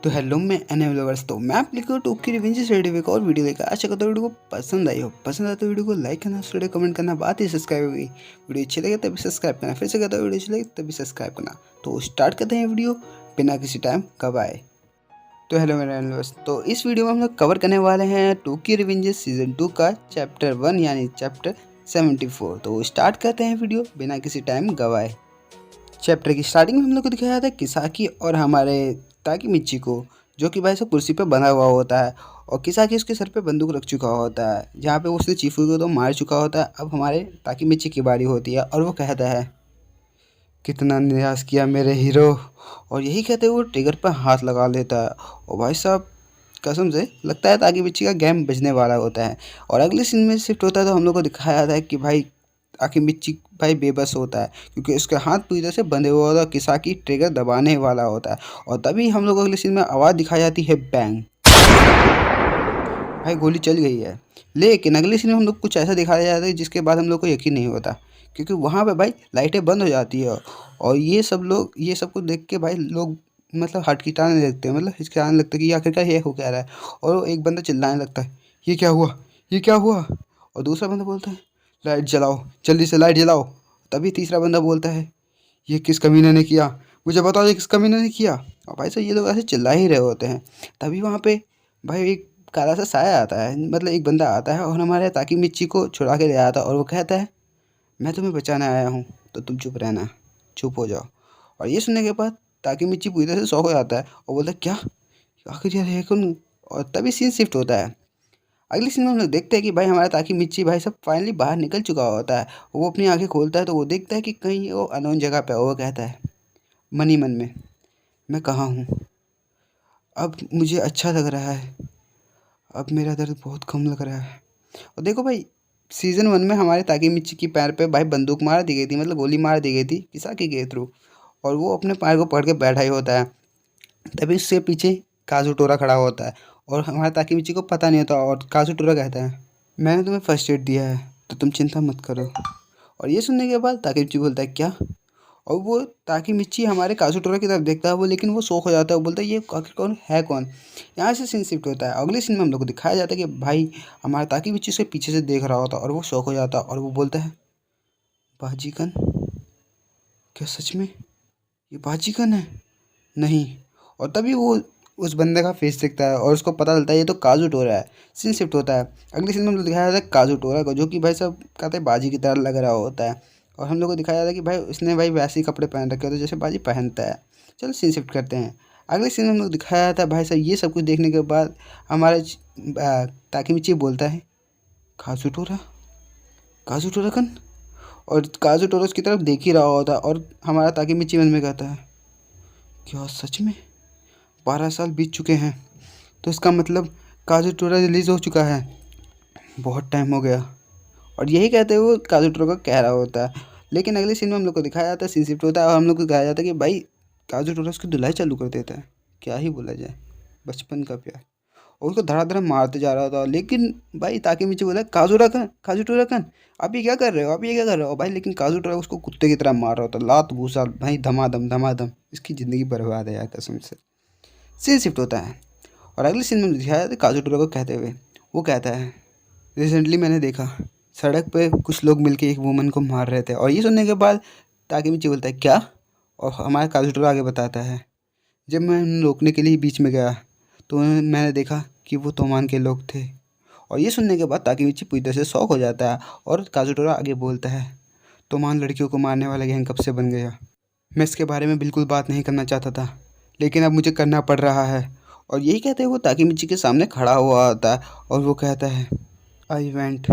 तो हेलो मैं NA vloggers. तो मैं आप लिखो टू की रिवेंज रेडी एक और वीडियो लेकर आशा करता हूँ वीडियो को पसंद आई हो। पसंद आए तो वीडियो को लाइक करना, वीडियो कमेंट करना, बात ही सब्सक्राइब होगी। वीडियो अच्छी लगे तभी सब्सक्राइब करना, फिर से कहता हूँ वीडियो अच्छी लगे तभी सब्सक्राइब करना। तो स्टार्ट करते हैं वीडियो बिना किसी टाइम गवाए। तो हेलो मेरे व्लॉगर्स, तो इस वीडियो में हम लोग कवर करने वाले हैं टू की रिवेंज सीजन 2 का चैप्टर 1 यानी चैप्टर 74। तो स्टार्ट करते हैं वीडियो बिना किसी टाइम गवाए। चैप्टर की स्टार्टिंग में हम लोग को दिखाया था किसाकी और हमारे ताकीमिची को, जो कि भाई सब कुर्सी पे बंधा हुआ होता है और किसाकी उसके सर पे बंदूक रख चुका होता है, जहाँ पे उसने चीफू को तो मार चुका होता है। अब हमारे ताकीमिची की बारी होती है और वो कहता है कितना निराश किया मेरे हीरो, और यही कहते हुए वो ट्रिगर पर हाथ लगा लेता है। और भाई साहब कसम से लगता है ताकीमिची का गेम बजने वाला होता है। और अगले सीन में शिफ्ट होता है तो हम लोग को दिखाया था कि भाई ताकीमिची भाई बेबस होता है, क्योंकि उसके हाथ पूरी तरह से बंधे हुए होता है, किसाकी ट्रिगर दबाने वाला होता है। और तभी हम लोग को अगले सीन में आवाज़ दिखाई जाती है बैंग, भाई गोली चल गई है। लेकिन अगले सीन में हम लोग कुछ ऐसा दिखाया जाता है जिसके बाद हम लोग को यकीन नहीं होता, क्योंकि वहाँ पे भाई लाइटें बंद हो जाती है और ये सब कुछ देख के भाई लोग मतलब हटकिटाने लगते हैं, मतलब हिचकिचाने लगते हैं कि आखिरकार ये हो क्या रहा है। और एक बंदा चिल्लाने लगता है ये क्या हुआ, ये क्या हुआ। और दूसरा बंदा बोलता है लाइट जलाओ, जल्दी से लाइट जलाओ। तभी तीसरा बंदा बोलता है ये किस कमीने ने किया, मुझे बताओ ये किस कमीने ने किया। और भाई साहब ये लोग ऐसे चिल्ला ही रहे होते हैं। तभी वहाँ पे भाई एक काला सा साया आता है, मतलब एक बंदा आता है और हमारे ताकीमिची को छुड़ा के ले आता है। और वो कहता है मैं तुम्हें बचाने आया हूँ, तो तुम चुप रहना, चुप हो जाओ। और ये सुनने के बाद ताकीमिची पूरी तरह से शॉक हो जाता है और बोलता है क्या, आखिर यार है कौन। और तभी सीन शिफ्ट होता है। अगली सीन में हम लोग देखते हैं कि भाई हमारा ताकीमिची भाई सब फाइनली बाहर निकल चुका होता है। वो अपनी आंखें खोलता है तो वो देखता है कि कहीं वो अननोन जगह पे है। वो कहता है मन ही मन में मैं कहाँ हूँ, अब मुझे अच्छा लग रहा है, अब मेरा दर्द बहुत कम लग रहा है। और देखो भाई सीज़न 1 में हमारे ताकीमिची की पैर पे भाई बंदूक मार दी गई थी, मतलब गोली मार दी गई थी किसाकी के थ्रू, और वो अपने पैर को पकड़ के बैठा ही होता है। तभी उससे पीछे काजूटोरा खड़ा होता है और हमारे ताकीमिची को पता नहीं होता। और काजूटोरा कहता है मैंने तुम्हें फर्स्ट एड दिया है तो तुम चिंता मत करो। और ये सुनने के बाद ताकीमिची बोलता है क्या। और वो ताकीमिची हमारे काजूटोरा की तरफ देखता है वो, लेकिन वो शौक हो जाता है। वो बोलता है ये आखिर कौन है कौन। यहाँ से सीन शिफ्ट होता है। अगले सीन में हम लोग को दिखाया जाता है कि भाई हमारा ताकीमिची उसके पीछे से देख रहा होता है और वो शौक हो जाता है और वो बोलता है बाजीगन, क्या सच में ये बाजीगन है। नहीं। और तभी वो उस बंदे का फेस देखता है और उसको पता चलता है ये तो काजूटोरा है। सीन शिफ्ट होता है। अगले सीन में हम लोग दिखाया जाता है काजूटोरा को, जो कि भाई सब कहते हैं बाजी की तरह लग रहा होता है। और हम लोग को दिखाया जाता है कि भाई उसने भाई वैसे ही कपड़े पहन रखे होते हैं जैसे बाजी पहनता है। चलो सीन शिफ्ट करते हैं। अगले सीन में हम लोग दिखाया जाता है भाई साहब ये सब कुछ देखने के बाद हमारे ताकीमिची बोलता है काजूटोरा, काजूटोरा कन। और काजूटोरा उसकी तरफ देख ही रहा होता है और हमारा ताकीमिची मन में कहता है क्या सच में 12 साल बीत चुके हैं, तो इसका मतलब काजूटोरा रिलीज़ हो चुका है, बहुत टाइम हो गया। और यही कहते हुए वो काजूटोरा को कह रहा होता है। लेकिन अगले सीन में हम लोग को दिखाया जाता है, सीन शिफ्ट होता है और हम लोग को कहा जाता है कि भाई काजूटोरा उसकी धुलाई चालू कर देता है। क्या ही बोला जाए, बचपन का प्यार। और उसको धड़ाधड़ मारते जा रहा था। लेकिन भाई ताकीमिची बोला काजूरा कन, काजूटोरा कन, आप ये क्या कर रहे हो, आप ये क्या कर रहे हो। भाई लेकिन काजूटोरा उसको कुत्ते की तरह मार रहा होता, लात घूसा भाई धमाधम धमाधम। इसकी ज़िंदगी बर्बाद है यार कसम से। सीन शिफ्ट होता है और अगले सीन में दिखाया जाता है काजूटोरा को कहते हुए। वो कहता है रिसेंटली मैंने देखा सड़क पे कुछ लोग मिलके एक वुमन को मार रहे थे। और ये सुनने के बाद ताकीमिची बोलता है क्या। और हमारा काजूटोरा आगे बताता है जब मैं उन्हें रोकने के लिए बीच में गया तो मैंने देखा कि वो तोमान के लोग थे। और ये सुनने के बाद ताकीमिची पूरी तरह से शॉक हो जाता है और काजूटोरा आगे बोलता है तोमान लड़कियों को मारने वाला गैंग कब से बन गया। मैं इसके बारे में बिल्कुल बात नहीं करना चाहता था, लेकिन अब मुझे करना पड़ रहा है। और यही कहते हुए वो ताकीमिची के सामने खड़ा हुआ होता है और वो कहता है आई वेंट।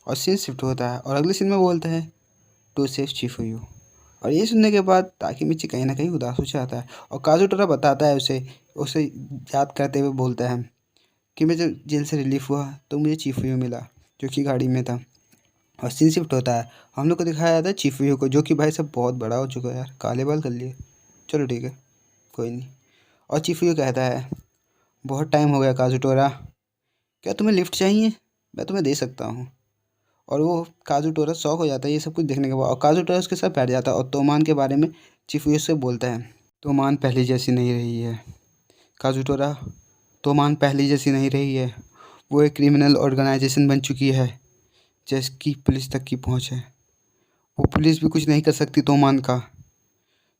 और सीन शिफ्ट होता है और अगले सीन में बोलता है टू सेफ चिफुयू। और ये सुनने के बाद ताकीमिची कहीं ना कहीं उदास हो जाता है और काजूटोरा बताता है उसे उसे याद करते हुए बोलता है कि मैं जब जेल से रिलीफ हुआ तो मुझे चीफुयू मिला, जो कि गाड़ी में था। और सीन शिफ्ट होता है। हम लोग को दिखाया जाता है चीफुयू को, जो कि भाई सब बहुत बड़ा हो चुका है यार, काले बाल कर लिए। चलो ठीक है, कोई नहीं। और चीफुयू कहता है बहुत टाइम हो गया काजूटोरा, क्या तुम्हें लिफ्ट चाहिए, मैं तुम्हें दे सकता हूँ। और वो काजूटोरा शौक हो जाता है ये सब कुछ देखने के बाद और काजूटोरा उसके साथ बैठ जाता है और तोमान के बारे में चीफुयू से बोलता है तोमान पहले जैसी नहीं रही है, काजूटोरा तोमान पहली जैसी नहीं रही है। वो एक क्रिमिनल ऑर्गेनाइजेशन बन चुकी है जिसकी पुलिस तक की पहुंच है। वो पुलिस भी कुछ नहीं कर सकती तोमान का।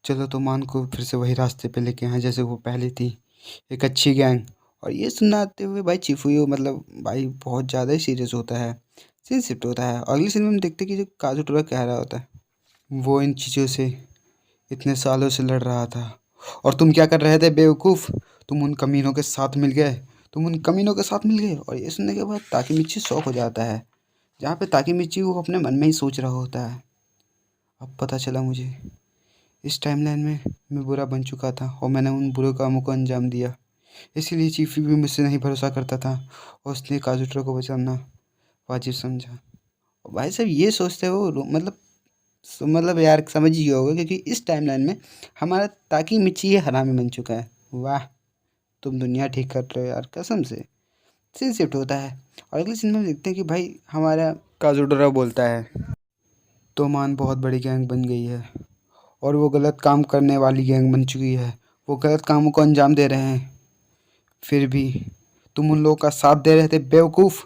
चलो तोमान को फिर से वही रास्ते पे लेके आए जैसे वो पहले थी, एक अच्छी गैंग। और ये सुनाते हुए भाई चिफुयो मतलब भाई बहुत ज़्यादा ही सीरियस होता है, सीन शिफ्ट होता है। अगली सीन में हम देखते हैं कि जो काजूटोरा कह रहा होता है, वो इन चीज़ों से इतने सालों से लड़ रहा था और तुम क्या कर रहे थे बेवकूफ़, तुम उन कमीनों के साथ मिल गए, तुम उन कमीनों के साथ मिल गए। और ये सुनने के बाद ताकेमिची शौक हो जाता है, जहाँ पे ताकेमिची वो अपने मन में ही सोच रहा होता है, अब पता चला मुझे इस टाइमलाइन में मैं बुरा बन चुका था और मैंने उन बुरे कामों को अंजाम दिया, इसीलिए चीफी भी मुझसे नहीं भरोसा करता था और उसने काजूटोरा को बचाना वाजिब समझा। और भाई साहब ये सोचते हो मतलब यार समझ ही होगा क्योंकि इस टाइमलाइन में हमारा ताकेमिची ये हरामी बन चुका है। वाह, तुम दुनिया ठीक कर रहे हो यार कसम से। सीन शिफ्ट होता है और अगले सीन में देखते हैं कि भाई हमारा काजूटोरा बोलता है, तोमान बहुत बड़ी गैंग बन गई है और वो गलत काम करने वाली गैंग बन चुकी है, वो गलत कामों को अंजाम दे रहे हैं, फिर भी तुम उन लोगों का साथ दे रहे थे बेवकूफ़,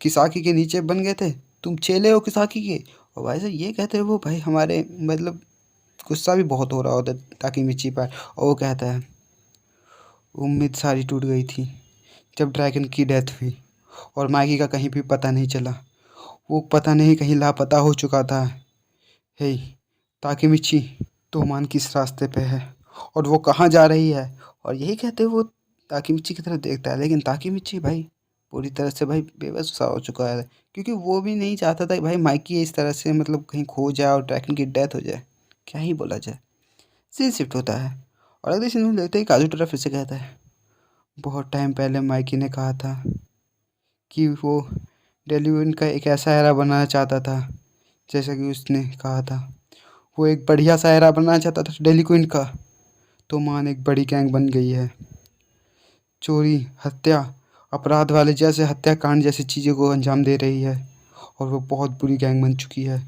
किसाकी के नीचे बन गए थे, तुम चेले हो किसाकी के। और भाई साहब ये कहते हैं वो भाई हमारे मतलब गुस्सा भी बहुत हो रहा होता है ताकि मिर्ची पर। और वो कहता है उम्मीद सारी टूट गई थी जब ड्रैगन की डेथ हुई और माइकी का कहीं भी पता नहीं चला, वो पता नहीं कहीं लापता हो चुका था। हे ताकेमिची, तोमान किस रास्ते पे है और वो कहाँ जा रही है। और यही कहते हुए वो ताकेमिची की तरफ देखता है, लेकिन ताकेमिची भाई पूरी तरह से भाई बेबस सा हो चुका है क्योंकि वो भी नहीं चाहता था कि भाई माइकी इस तरह से मतलब कहीं खो जाए और ड्रैगन की डेथ हो जाए, क्या ही बोला जाए। सीन शिफ्ट होता है और अगले सीन में देखते हैं काजूटोरा फिर से कहता है, बहुत टाइम पहले माइकी ने कहा था कि वो डेलीवन का एक ऐसा एरा बनाना चाहता था, जैसा कि उसने कहा था वो एक बढ़िया सा एरा बनाना चाहता था डेली क्वीन का। तो मान एक बड़ी गैंग बन गई है, चोरी हत्या अपराध वाले जैसे हत्याकांड जैसी चीज़ों को अंजाम दे रही है और वो बहुत बुरी गैंग बन चुकी है।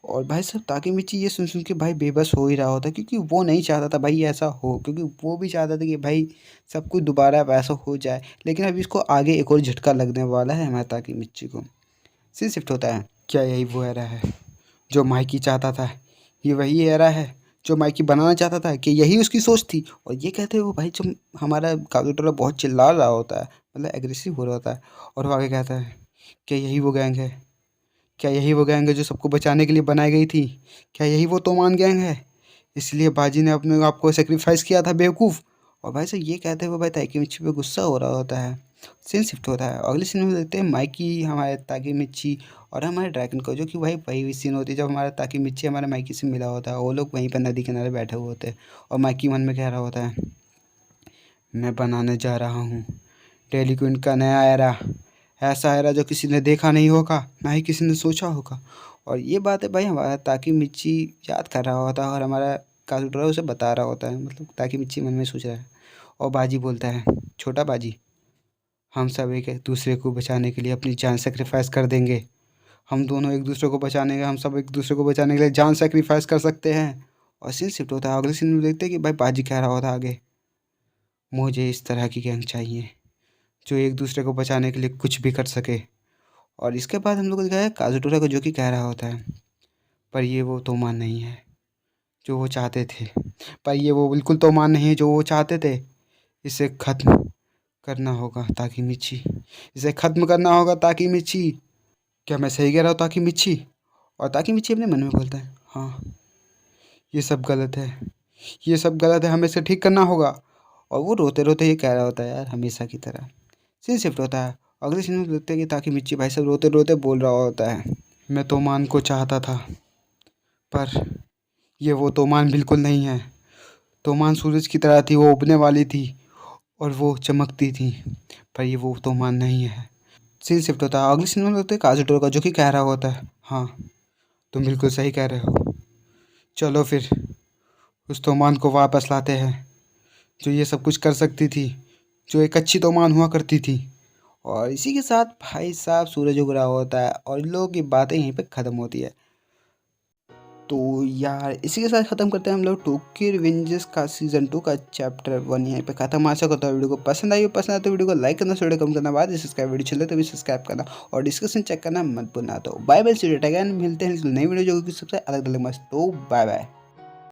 और भाई साहब ताकेमिची ये सुन सुन के भाई बेबस हो ही रहा होता क्योंकि वो नहीं चाहता था भाई ऐसा हो, क्योंकि वो भी चाहता था कि भाई सब कुछ दोबारा वैसा हो जाए, लेकिन अब इसको आगे एक और झटका लगने वाला है हमारे ताकेमिची को। सीन शिफ्ट होता है, क्या यही वो एरा है जो माइकी चाहता था, ये वही एरा है जो माइकी बनाना चाहता था, कि यही उसकी सोच थी। और ये कहते हैं वो भाई जब हमारा काजूटोरा बहुत चिल्ला रहा होता है मतलब एग्रेसिव हो रहा होता है और वो आगे कहता है क्या यही वो गैंग है, क्या यही वो गैंग है जो सबको बचाने के लिए बनाई गई थी, क्या यही वो तोमान गैंग है, इसलिए बाजी ने अपने आप को सेक्रीफाइस किया था बेवकूफ़। और भाई साहब ये कहते हुए भाई ताकेमिची पे गुस्सा हो रहा होता है। सीन शिफ्ट होता है अगले सीन में देखते हैं माइकी हमारे ताकेमिची और हमारे ड्रैगन को, जो कि भाई वही सीन होती है जब हमारा ताकेमिची हमारे माइकी से मिला होता है, वो लोग वहीं पर नदी किनारे बैठे हुए होते हैं और माइकी मन में कह रहा होता है मैं बनाने जा रहा हूँ डेली क्वीन का नया एरा, ऐसा एरा जो किसी ने देखा नहीं होगा ना ही किसी ने सोचा होगा। और ये बात है भाई हमारा ताकेमिची याद कर रहा होता है और हमारा काजूटोरा उसे बता रहा होता है, मतलब ताकेमिची मन में सोच रहा है। और बाजी बोलता है छोटा बाजी, हम सब एक दूसरे को बचाने के लिए अपनी जान सेक्रीफाइस कर देंगे, हम दोनों एक दूसरे को बचाने के हम सब एक दूसरे को बचाने के लिए जान सेक्रीफाइस कर सकते हैं। और सीन शिफ्ट होता है अगले सीन में देखते हैं कि भाई बाजी कह रहा होता है आगे, मुझे इस तरह की गैंग चाहिए जो एक दूसरे को बचाने के लिए कुछ भी कर सके। और इसके बाद हम लोग को दिखाया काजूटोरा को जो कि कह रहा होता है पर ये वो तोमान नहीं है जो वो चाहते थे, पर ये वो बिल्कुल तोमान नहीं है जो वो चाहते थे, इसे ख़त्म करना होगा ताकि मिची, इसे ख़त्म करना होगा ताकि मिची। क्या मैं सही कह रहा हूँ ताकि मिची। और ताकि मिची अपने मन में बोलता है हाँ ये सब गलत है, ये सब गलत है, हमें इसे ठीक करना होगा। और वो रोते रोते ये कह रहा होता है यार हमेशा की तरह। सीन शिफ्ट होता है अगले सीन में देखते हैं कि ताकि मिर्ची भाई साहब रोते रोते बोल रहा होता है मैं तोमान को चाहता था पर ये वो तोमान बिल्कुल नहीं है, तोमान सूरज की तरह थी, वो उगने वाली थी और वो चमकती थी, पर ये वो तोमान नहीं है। सीन शिफ्ट होता है अगले सीन में देखते हैं काजूटोरा का जो कि कह रहा होता है हाँ तुम बिल्कुल सही कह रहे हो, चलो फिर उस तोमान को वापस लाते हैं जो ये सब कुछ कर सकती थी, जो एक अच्छी तोमान हुआ करती थी। और इसी के साथ भाई साहब सूरज उग रहा होता है और इन लोगों की बातें यहीं पे ख़त्म होती है। तो यार इसी के साथ ख़त्म करते हैं हम लोग टोक्यो रिवेंजर्स का सीज़न 2 का चैप्टर 1 यहीं पे खत्म। आशा करता हूँ वीडियो को पसंद आई हो, पसंद आए तो वीडियो को लाइक करना, वीडियो कम करना, बाद सब्सक्राइब, वीडियो चले तो भी सब्सक्राइब करना और डिस्कशन चेक करना मत भूलना। तो bye bye, see you again, मिलते हैं नई वीडियो जो कि सबसे अलग अलग मस्त। तो बाय बाय।